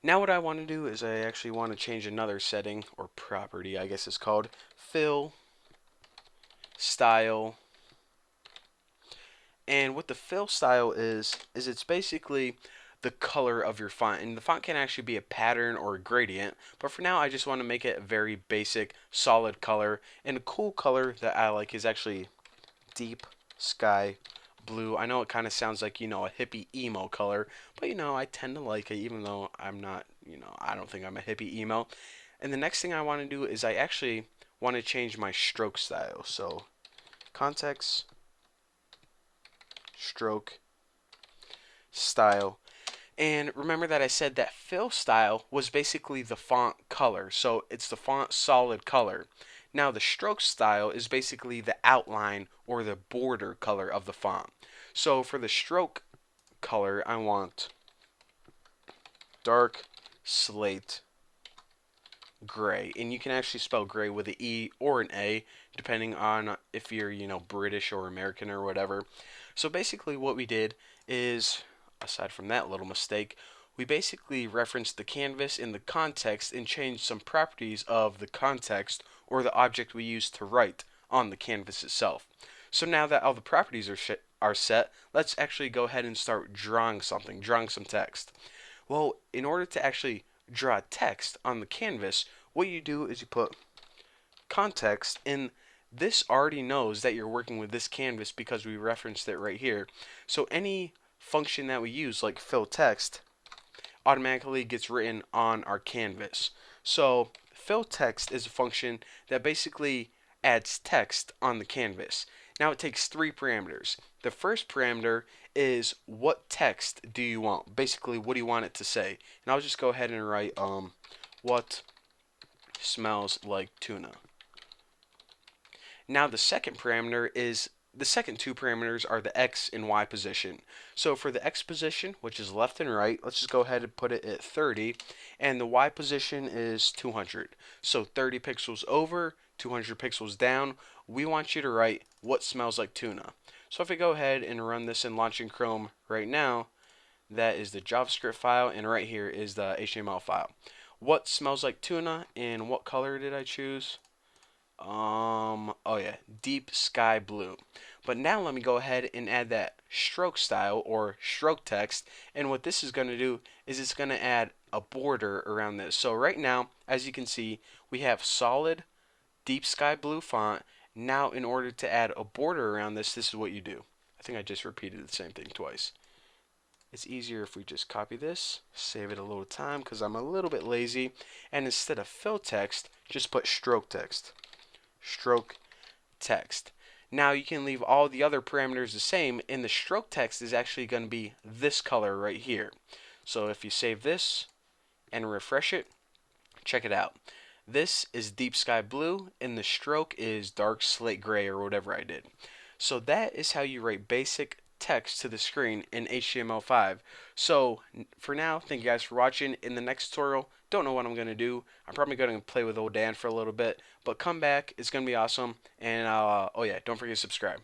Now what I want to do is I actually want to change another setting or property, I guess it's called fill style. And what the fill style is it's basically the color of your font. And the font can actually be a pattern or a gradient, but for now I just want to make it a very basic, solid color. And a cool color that I like is actually deep sky blue. I know it kind of sounds like, a hippie emo color, but I tend to like it even though I'm not, I don't think I'm a hippie emo. And the next thing I want to do is I actually want to change my stroke style. So context, stroke, style. And remember that I said that fill style was basically the font color. So it's the font solid color. Now the stroke style is basically the outline or the border color of the font. So for the stroke color, I want dark slate gray. And you can actually spell gray with an E or an A, depending on if you're, British or American or whatever. So basically what we did is, aside from that little mistake, we basically referenced the canvas in the context and changed some properties of the context or the object we used to write on the canvas itself. So now that all the properties are set, let's actually go ahead and start drawing something, drawing some text. Well, in order to actually draw text on the canvas, what you do is you put context, and this already knows that you're working with this canvas because we referenced it right here. So any function that we use, like fill text, automatically gets written on our canvas. So fill text is a function that basically adds text on the canvas. Now it takes three parameters. The first parameter is what text do you want? Basically, what do you want it to say? And I'll just go ahead and write what smells like tuna. Now the second parameter is the second two parameters are the X and Y position. So for the X position, which is left and right, let's just go ahead and put it at 30, and the Y position is 200. So 30 pixels over, 200 pixels down. We want you to write what smells like tuna. So if I go ahead and run this in Launching Chrome right now, that is the JavaScript file, and right here is the HTML file. What smells like tuna, and what color did I choose? Oh yeah, deep sky blue. But now let me go ahead and add that stroke style or stroke text. And what this is going to do is it's going to add a border around this. So right now, as you can see, we have solid deep sky blue font. Now in order to add a border around this, this is what you do. I think I just repeated the same thing twice. It's easier if we just copy this, save it a little time because I'm a little bit lazy, and instead of fill text, just put stroke text. Stroke text. Now you can leave all the other parameters the same, and the stroke text is actually going to be this color right here. So if you save this and refresh it, check it out. This is deep sky blue, and the stroke is dark slate gray or whatever I did. So that is how you write basic text to the screen in HTML5. So for now, thank you guys for watching. In the next tutorial, don't know what I'm going to do. I'm probably going to play with old Dan for a little bit, but come back. It's going to be awesome. And oh yeah, don't forget to subscribe.